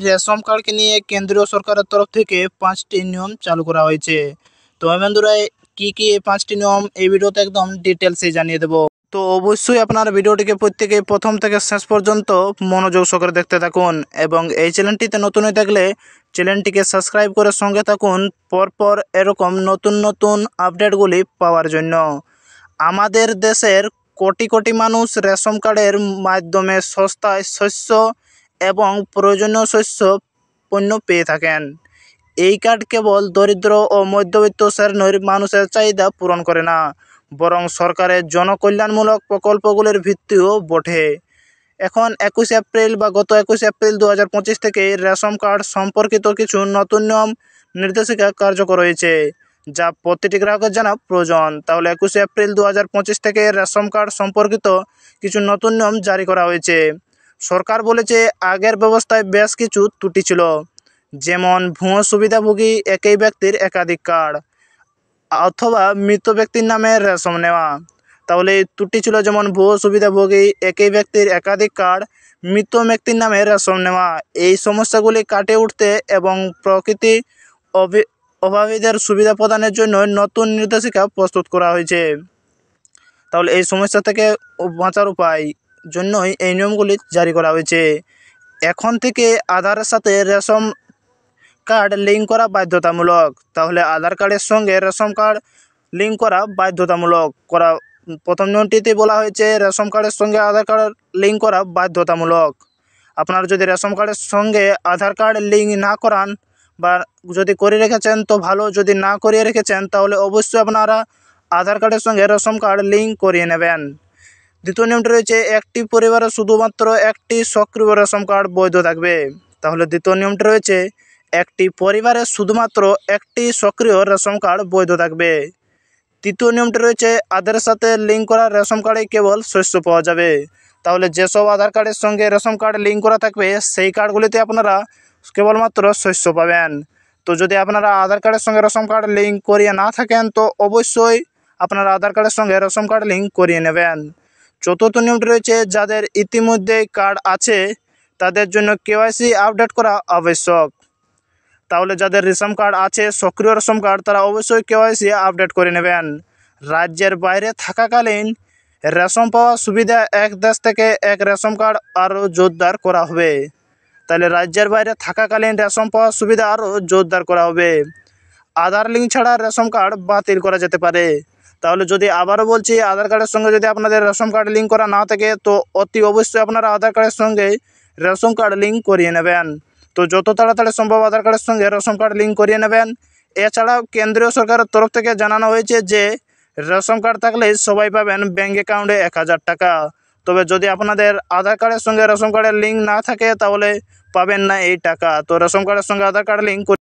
Ration কার্ডকে নিয়ে কেন্দ্রীয় সরকারের তরফ থেকে 5টি নিয়ম চালু করা হয়েছে। তো বন্ধুরা, কি কি এই 5টি নিয়ম এই ভিডিওতে একদম ডিটেলসে জানিয়ে দেবো। তো অবশ্যই আপনার ভিডিওটিকে প্রত্যেকে প্রথম থেকে শেষ পর্যন্ত মনোযোগ সহকারে দেখতে থাকুন এবং এই চ্যানেলটিতে নতুন হয়ে থাকলে চ্যানেলটিকে সাবস্ক্রাইব করে সঙ্গে থাকুন পরপর এরকম নতুন নতুন আপডেটগুলি পাওয়ার জন্য। আমাদের দেশের কোটি কোটি মানুষ রেশন কার্ডের মাধ্যমে সস্তায় শস্য এবং প্রয়োজনীয় শস্য পণ্য পেয়ে থাকেন। এই কার্ড কেবল দরিদ্র ও মধ্যবিত্ত শ্রেণীর মানুষের চাহিদা পূরণ করে না, বরং সরকারের জনকল্যাণমূলক প্রকল্পগুলির ভিত্তিও বটে। এখন 21 এপ্রিল বা গত 21 এপ্রিল 2025 থেকে রেশন কার্ড সম্পর্কিত কিছু নতুন নিয়ম নির্দেশিকা কার্যকর হয়েছে, যা প্রতিটি গ্রাহকের জানা প্রয়োজন। তাহলে 21 এপ্রিল 2025 থেকে রেশন কার্ড সম্পর্কিত কিছু নতুন নিয়ম জারি করা হয়েছে। সরকার বলেছে আগের ব্যবস্থায় বেশ কিছু ত্রুটি ছিল, যেমন ভুয়ো সুবিধাভোগী একই ব্যক্তির একাধিক কার্ড অথবা মৃত ব্যক্তির নামে রেশন নেওয়া। তাহলে এই ত্রুটি ছিল যেমন ভুয়ো সুবিধাভোগী একই ব্যক্তির একাধিক কার্ড, মৃত ব্যক্তির নামে রেশন নেওয়া। এই সমস্যাগুলি কাটিয়ে উঠতে এবং প্রকৃতি অভাবীদের সুবিধা প্রদানের জন্য নতুন নির্দেশিকা প্রস্তুত করা হয়েছে। তাহলে এই সমস্যা থেকে বাঁচার উপায় জন্যই এই নিয়মগুলি জারি করা হয়েছে। এখন থেকে আধারের সাথে রেশন কার্ড লিঙ্ক করা বাধ্যতামূলক। তাহলে আধার কার্ডের সঙ্গে রেশন কার্ড লিঙ্ক করা বাধ্যতামূলক করা। প্রথম নিয়মটিতে বলা হয়েছে রেশন কার্ডের সঙ্গে আধার কার্ড লিঙ্ক করা বাধ্যতামূলক। আপনারা যদি রেশন কার্ডের সঙ্গে আধার কার্ড লিঙ্ক না করান বা যদি করে রেখেছেন তো ভালো, যদি না করিয়ে রেখেছেন তাহলে অবশ্যই আপনারা আধার কার্ডের সঙ্গে রেশন কার্ড লিঙ্ক করিয়ে নেবেন। দ্বিতীয় নিয়মটি রয়েছে একটি পরিবারে শুধুমাত্র একটি সক্রিয় রেশন কার্ড বৈধ থাকবে। তাহলে দ্বিতীয় নিয়মটি রয়েছে একটি পরিবারে শুধুমাত্র একটি সক্রিয় রেশন কার্ড বৈধ থাকবে। তৃতীয় নিয়মটি রয়েছে আধারের সাথে লিঙ্ক করা রেশন কার্ডে কেবল শস্য পাওয়া যাবে। তাহলে যেসব আধার কার্ডের সঙ্গে রেশন কার্ড লিঙ্ক করা থাকবে সেই কার্ডগুলিতে আপনারা কেবলমাত্র শস্য পাবেন। তো যদি আপনারা আধার কার্ডের সঙ্গে রেশন কার্ড লিঙ্ক করিয়ে না থাকেন তো অবশ্যই আপনারা আধার কার্ডের সঙ্গে রেশন কার্ড লিঙ্ক করিয়ে নেবেন। চতুর্থ নিয়মটি রয়েছে যাদের ইতিমধ্যে কার্ড আছে তাদের জন্য কেওয়াইসি আপডেট করা আবশ্যক। তাহলে যাদের রেশন কার্ড আছে, সক্রিয় রেশন কার্ড, তারা অবশ্যই কেওয়াইসি আপডেট করে নেবেন। রাজ্যের বাইরে থাকাকালীন রেশন পাওয়ার সুবিধা এক দেশ থেকে এক রেশন কার্ড আরও জোরদার করা হবে। তাহলে রাজ্যের বাইরে থাকাকালীন রেশন পাওয়ার সুবিধা আরও জোরদার করা হবে। আধার লিঙ্ক ছাড়া রেশন কার্ড বাতিল করা যেতে পারে। তাহলে যদি আবারও বলছি আধার কার্ডের সঙ্গে যদি আপনাদের রেশন কার্ড লিঙ্ক করা না থাকে তো অতি অবশ্যই আপনারা আধার কার্ডের সঙ্গে রেশন কার্ড লিঙ্ক করিয়ে নেবেন। তো যত তাড়াতাড়ি সম্ভব আধার কার্ডের সঙ্গে রেশন কার্ড লিঙ্ক করিয়ে নেবেন। এছাড়াও কেন্দ্রীয় সরকারের তরফ থেকে জানানো হয়েছে যে রেশন কার্ড থাকলে সবাই পাবেন ব্যাঙ্ক অ্যাকাউন্টে 1000 টাকা। তবে যদি আপনাদের আধার কার্ডের সঙ্গে রেশন কার্ডের লিঙ্ক না থাকে তাহলে পাবেন না এই টাকা। তো রেশন কার্ডের সঙ্গে আধার কার্ড লিঙ্ক